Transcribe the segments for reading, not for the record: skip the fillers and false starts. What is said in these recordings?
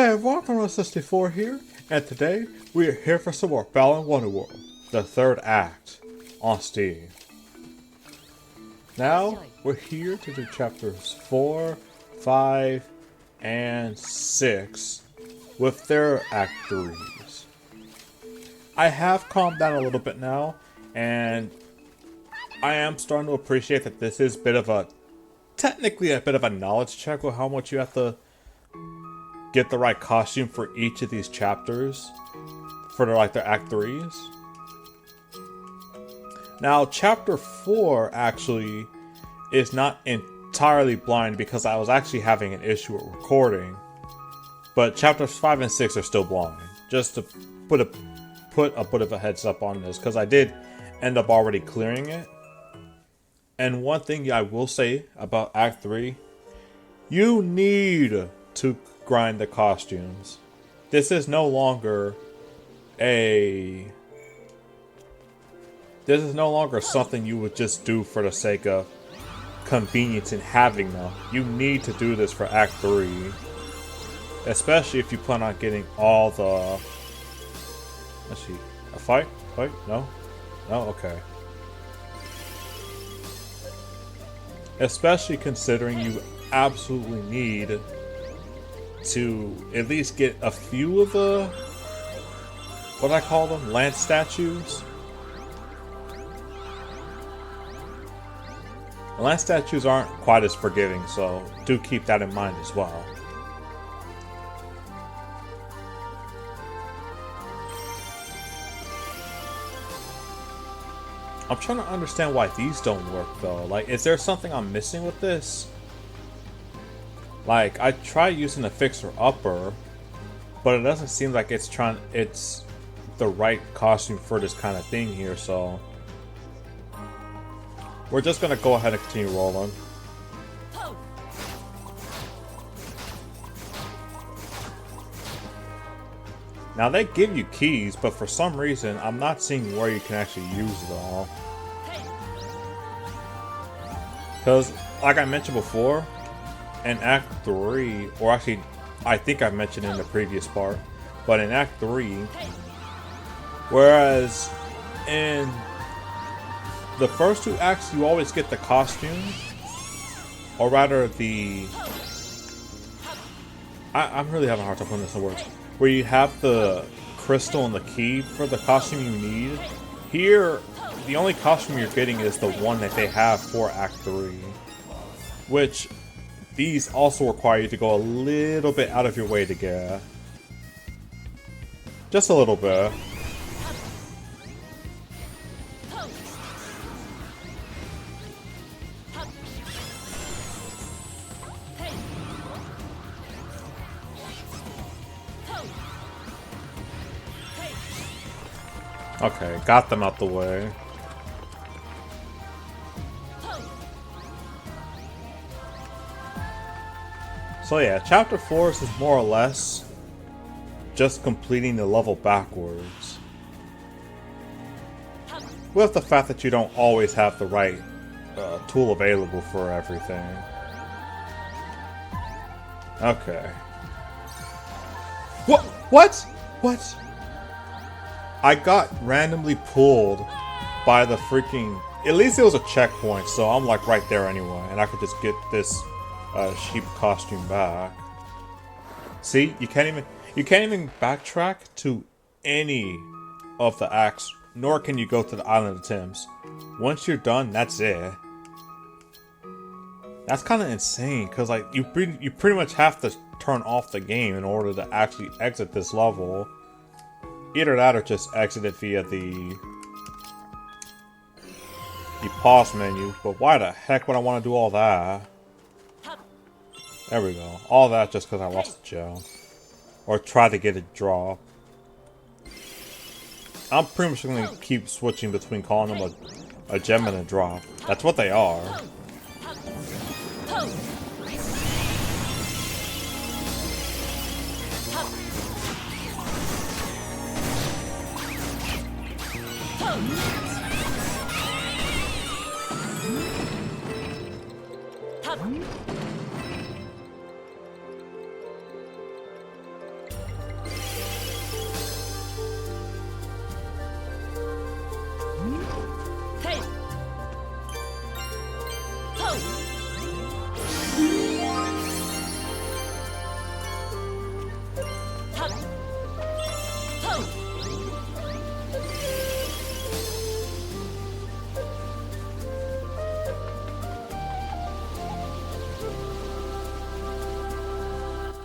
Hey everyone, from 64 here, and today we are here for some more Balan Wonderworld, the third act, on Steam. Now, we're here to do chapters 4, 5, and 6 with their act 3s. I have calmed down a little bit now, and I am starting to appreciate that this is technically a bit of a knowledge check with how much you have to get the right costume for each of these chapters for their act 3s. Now, chapter 4 actually is not entirely blind because I was actually having an issue with recording. But chapters 5 and 6 are still blind. Just to put a bit of a heads up on this, because I did end up already clearing it. And one thing I will say about Act 3, you need to grind the costumes. This is no longer something you would just do for the sake of convenience in having them. You need to do this for Act 3. Especially if you plan on getting all the... Let's see. A fight? Fight? No? No? Okay. Especially considering you absolutely need to at least get a few of the... what I call them? Land statues? Land statues aren't quite as forgiving, so do keep that in mind as well. I'm trying to understand why these don't work though. Like, is there something I'm missing with this? Like, I tried using the fixer upper, but it doesn't seem like it's the right costume for this kind of thing here, so we're just gonna go ahead and continue rolling. Now they give you keys, but for some reason I'm not seeing where you can actually use them. Because, like I mentioned before, in Act 3, or actually, I think I mentioned it in the previous part, but in Act 3, whereas in the first two acts you always get the costume, or rather I'm really having a hard time putting this in words, where you have the crystal and the key for the costume you need. Here, the only costume you're getting is the one that they have for Act 3, which these also require you to go a little bit out of your way to get. Just a little bit. Okay, got them out the way. So yeah, chapter 4 is more or less just completing the level backwards. With the fact that you don't always have the right tool available for everything. Okay. What? What? What? I got randomly pulled by the freaking... At least it was a checkpoint, so I'm like right there anyway, and I could just get this sheep costume back. See, you can't even backtrack to any of the acts, nor can you go to the Island of Thames. Once you're done, that's it. That's kind of insane, because like you pretty much have to turn off the game in order to actually exit this level. Either that or just exit it via the pause menu. But why the heck would I want to do all that? There we go. All that just because I lost the gem. Or tried to get a drop. I'm pretty much going to keep switching between calling them a gem and a drop. That's what they are.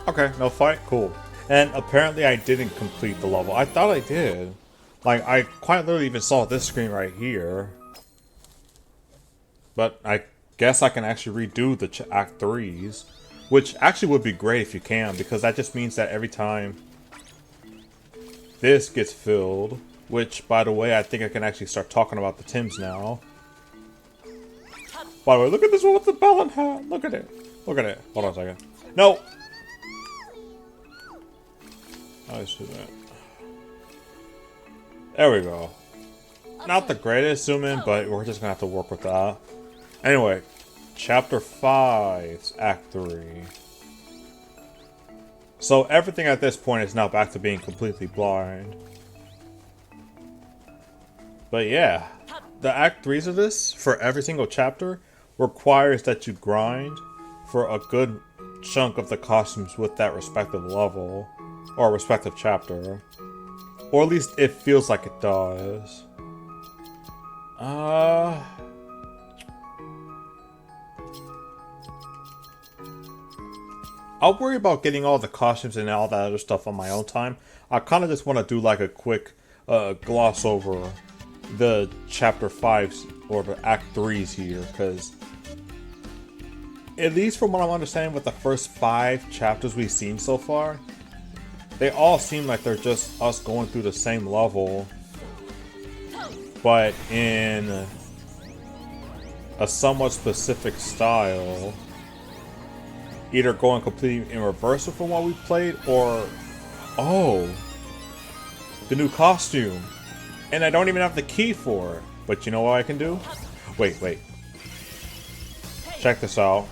Okay, no fight? Cool. And apparently I didn't complete the level. I thought I did. Like, I quite literally even saw this screen right here. But I guess I can actually redo the Act 3s. Which actually would be great if you can, because that just means that every time this gets filled, which, by the way, I think I can actually start talking about the Tims now. By the way, look at this one with the Balan hat. Look at it. Look at it. Hold on a second. No! I see that. There we go. Not the greatest zoom in, but we're just gonna have to work with that. Anyway, Chapter 5's Act 3. So everything at this point is now back to being completely blind. But yeah, the Act 3s of this, for every single chapter, requires that you grind for a good chunk of the costumes with that respective level, or respective chapter. Or at least it feels like it does. I'll worry about getting all the costumes and all that other stuff on my own time. I kind of just want to do like a quick gloss over the Chapter 5s or the Act 3s here, because at least from what I'm understanding with the first 5 chapters we've seen so far, they all seem like they're just us going through the same level, but in a somewhat specific style. Either going completely in reverse from what we played, or... Oh! The new costume! And I don't even have the key for it. But you know what I can do? Wait. Check this out.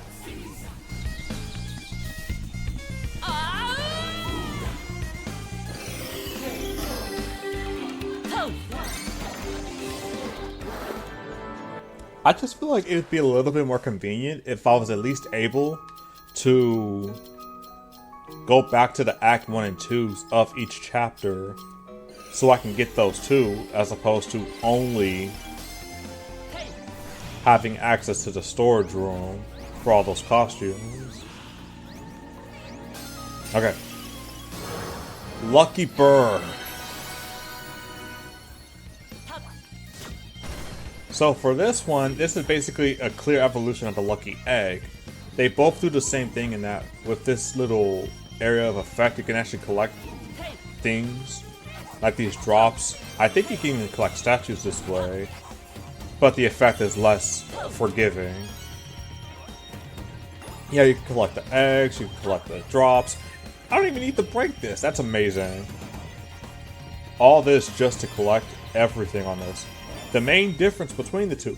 I just feel like it would be a little bit more convenient if I was at least able to go back to the Act 1 and 2s of each chapter so I can get those too, as opposed to only having access to the storage room for all those costumes. Okay. Lucky Bird. So for this one, this is basically a clear evolution of the Lucky Egg. They both do the same thing in that with this little area of effect, you can actually collect things like these drops. I think you can even collect statues this way, but the effect is less forgiving. Yeah, you can collect the eggs, you can collect the drops. I don't even need to break this. That's amazing. All this just to collect everything on this. The main difference between the two...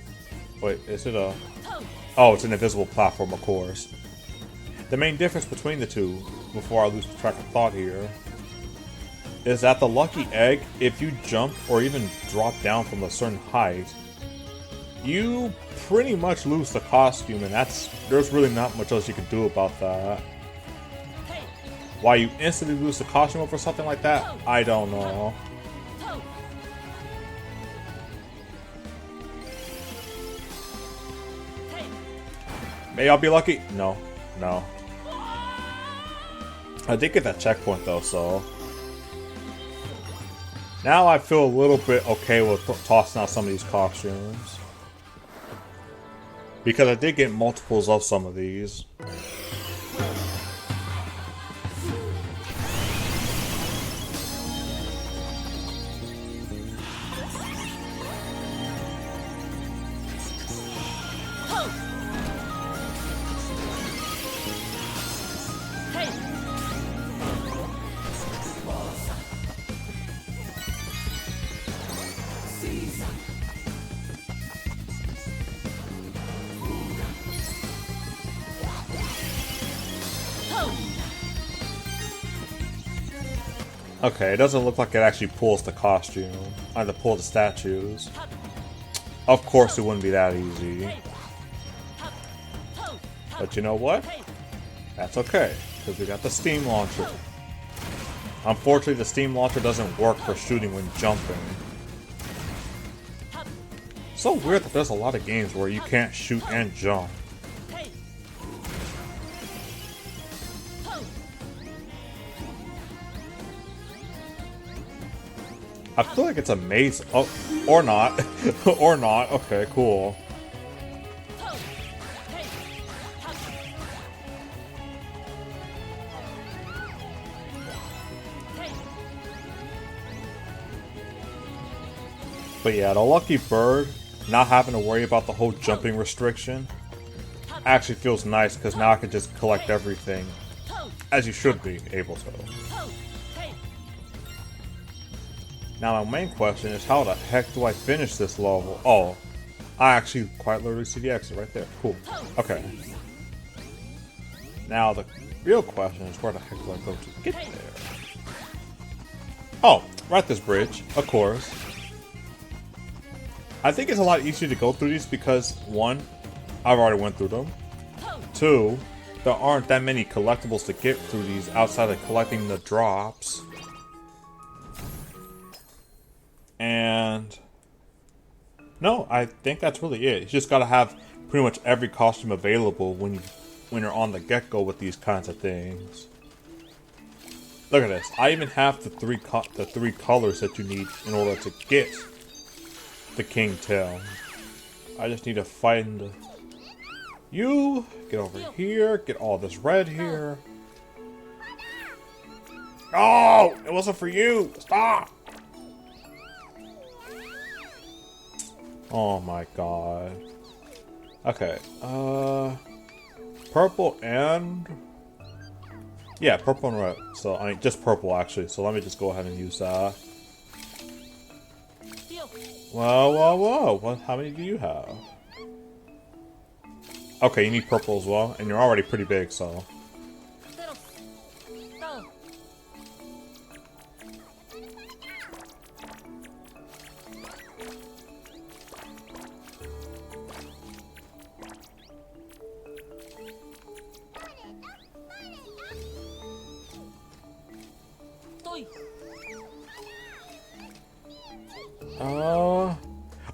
Wait, is it a... Oh, it's an invisible platform, of course. The main difference between the two, before I lose track of thought here, is that the Lucky Egg, if you jump or even drop down from a certain height, you pretty much lose the costume, and there's really not much else you can do about that. Why you instantly lose the costume over something like that, I don't know. May I be lucky? No. I did get that checkpoint though, so... Now I feel a little bit okay with tossing out some of these costumes. Because I did get multiples of some of these. Okay, it doesn't look like it actually pulls the costume, or to pull the statues. Of course it wouldn't be that easy. But you know what? That's okay, because we got the Steam Launcher. Unfortunately, the Steam Launcher doesn't work for shooting when jumping. So weird that there's a lot of games where you can't shoot and jump. I feel like it's a maze. Oh, or not. Or not. Okay, cool. But yeah, the lucky bird, not having to worry about the whole jumping restriction, actually feels nice because now I can just collect everything, as you should be able to. Now my main question is, how the heck do I finish this level? Oh, I actually quite literally see the exit right there. Cool. Okay. Now the real question is, where the heck do I go to get there? Oh, right this bridge, of course. I think it's a lot easier to go through these because, one, I've already went through them. Two, there aren't that many collectibles to get through these outside of collecting the drops. And no, I think that's really it. You just gotta have pretty much every costume available when you're on the get-go with these kinds of things. Look at this. I even have the three colors that you need in order to get the King Tail. I just need to find you, get over here, get all this red here. Oh, it wasn't for you. Stop. Oh my god. Okay, purple and... yeah, purple and red. So, I mean, just purple actually. So let me just go ahead and use that. Whoa, whoa, whoa. What, how many do you have? Okay, you need purple as well. And you're already pretty big, so...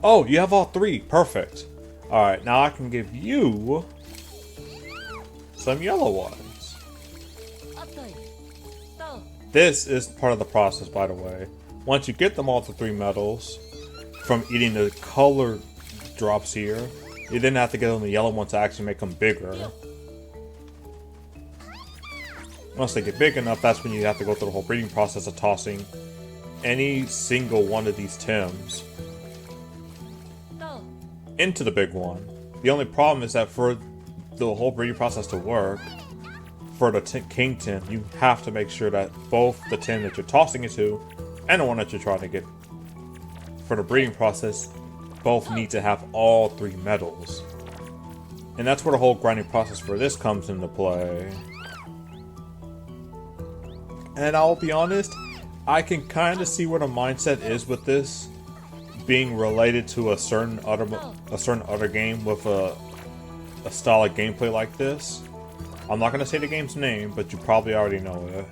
oh, you have all three. Perfect. Alright, now I can give you some yellow ones. This is part of the process, by the way. Once you get them all to 3 medals from eating the color drops here, you then have to get them the yellow ones to actually make them bigger. Once they get big enough, that's when you have to go through the whole breeding process of tossing any single one of these Tims into the big one. The only problem is that for the whole breeding process to work, for the King Tim, you have to make sure that both the Tim that you're tossing it to and the one that you're trying to get for the breeding process both need to have all 3 medals. And that's where the whole grinding process for this comes into play. And I'll be honest, I can kind of see where the mindset is with this being related to a certain other game with a style of gameplay like this. I'm not gonna say the game's name, but you probably already know it.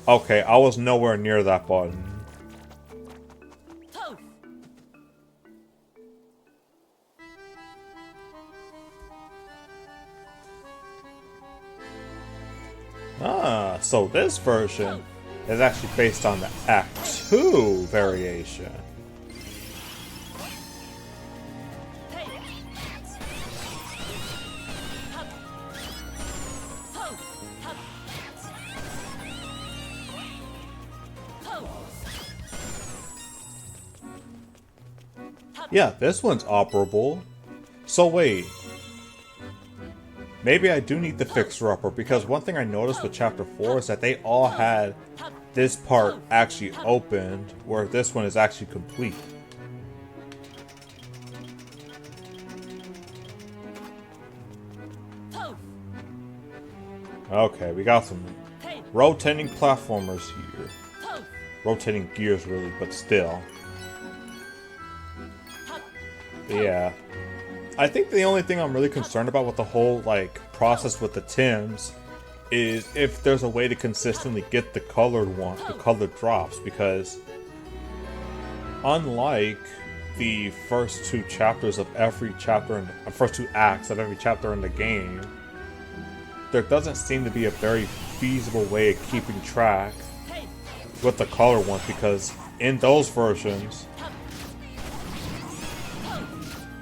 Okay, I was nowhere near that button. Ah, so this version is actually based on the Act 2 variation. Yeah, this one's operable. So wait. Maybe I do need the fixer-upper, because one thing I noticed with Chapter 4 is that they all had this part actually opened, where this one is actually complete. Okay, we got some rotating platformers here. Rotating gears, really, but still. But yeah. I think the only thing I'm really concerned about with the whole, like, process with the Tims is if there's a way to consistently get the colored one, the colored drops, because unlike the first 2 chapters of every chapter, in the first 2 acts of every chapter in the game, there doesn't seem to be a very feasible way of keeping track with the color ones, because in those versions,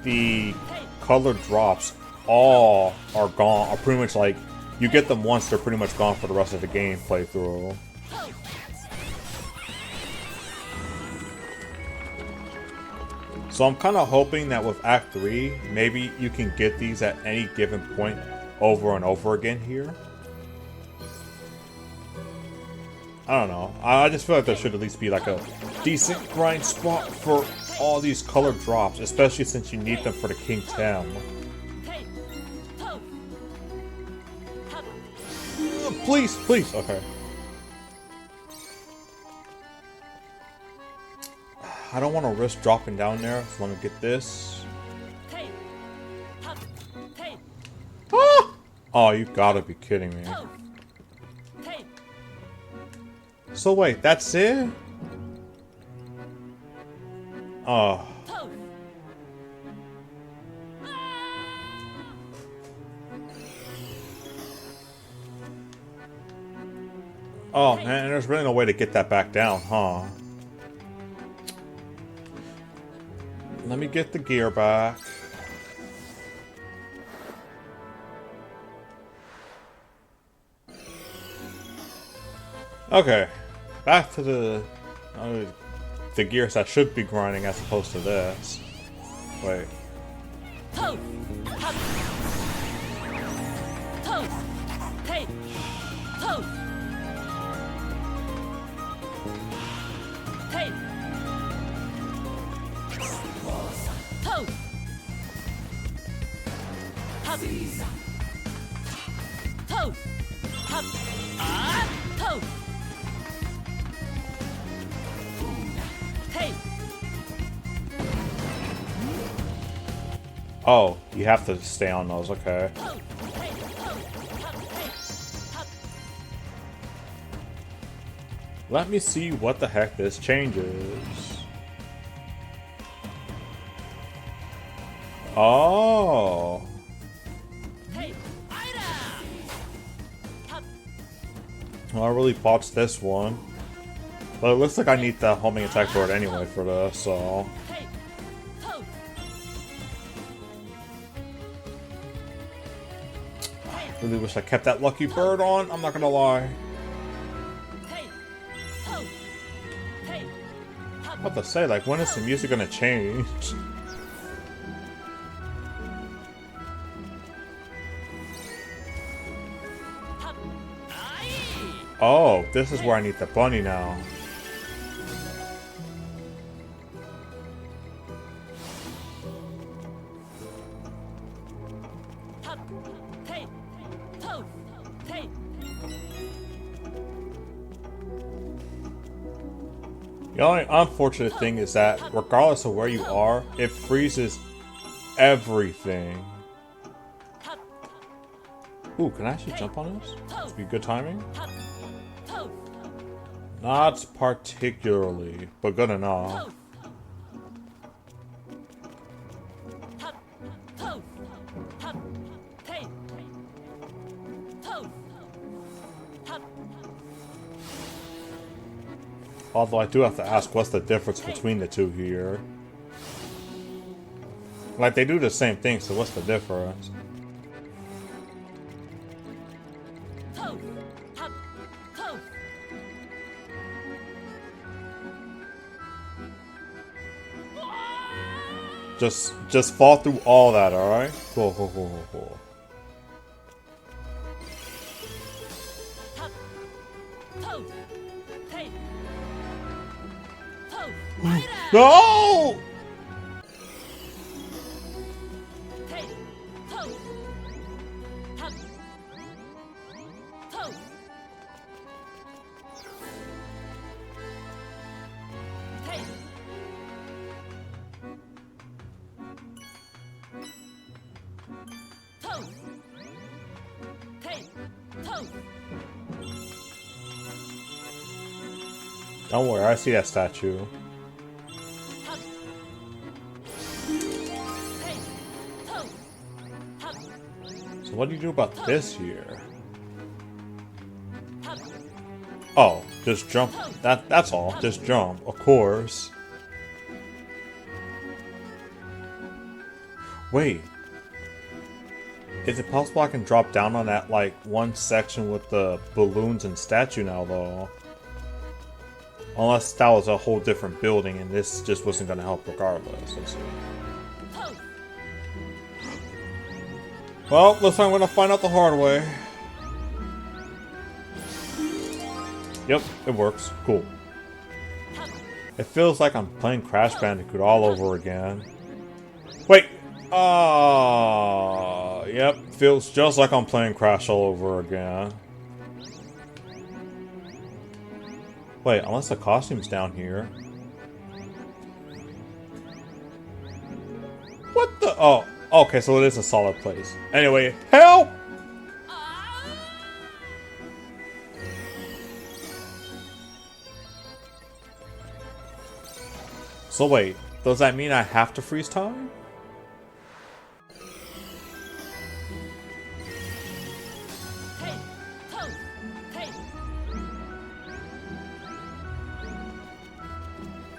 the color drops all are gone, are pretty much like, you get them once, they're pretty much gone for the rest of the game playthrough. So I'm kind of hoping that with Act 3, maybe you can get these at any given point over and over again here. I don't know. I just feel like there should at least be like a decent grind spot for all these color drops, especially since you need them for the King Tem. Please, please, okay. I don't want to risk dropping down there. I just want to get this. Ah! Oh, you gotta be kidding me. So wait, that's it? Oh. Oh man, there's really no way to get that back down, huh? Let me get the gear back. Okay, back to the gears I should be grinding as opposed to this. Wait. Oh, you have to stay on those, okay. Let me see what the heck this changes. Oh. Well, I really botched this one. But it looks like I need the homing attack board anyway for this, so... I really wish I kept that lucky bird on, I'm not gonna lie. What to say, like, when is the music gonna change? Oh, this is where I need the bunny now. The only unfortunate thing is that, regardless of where you are, it freezes everything. Ooh, can I actually jump on this? This would be good timing. Not particularly, but good enough. Although I do have to ask, what's the difference between the two here? Like, they do the same thing, so what's the difference? Just fall through all that, alright? Cool, cool, cool, cool, cool. No! Don't worry, I see that statue. So what do you do about this here? Oh, Just jump. That's all. Just jump, of course. Wait. Is it possible I can drop down on that, like, one section with the balloons and statue now, though? Unless that was a whole different building and this just wasn't going to help regardless. Let's see. Well, looks like I'm going to find out the hard way. Yep, it works. Cool. It feels like I'm playing Crash Bandicoot all over again. Wait! Yep, feels just like I'm playing Crash all over again. Wait, unless the costume's down here. What the? Oh, okay, so it is a solid place. Anyway, help! So wait, does that mean I have to freeze time?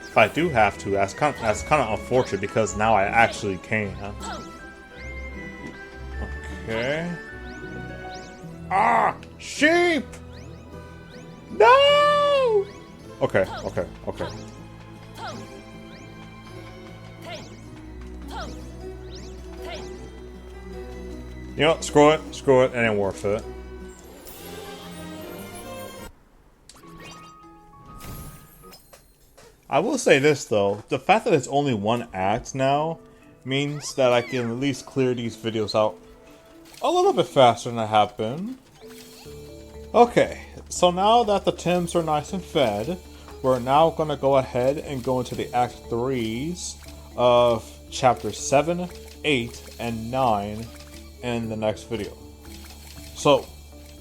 If I do have to, that's kind of unfortunate because now I actually can. Okay. Ah, sheep! No! Okay. You know what? Screw it. It ain't worth it. I will say this though, the fact that it's only one act now means that I can at least clear these videos out a little bit faster than I have been. Okay, so now that the Tims are nice and fed, we're now going to go ahead and go into the Act 3s of Chapters 7, 8, and 9 in the next video. So,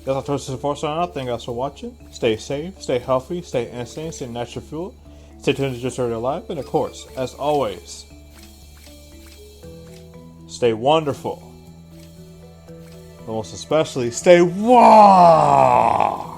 that's our choices for now. Thank you guys for watching. Stay safe, stay healthy, stay insane, stay natural fuel. Stay tuned to Just Your Life, and of course, as always, stay wonderful. But most especially, stay wow!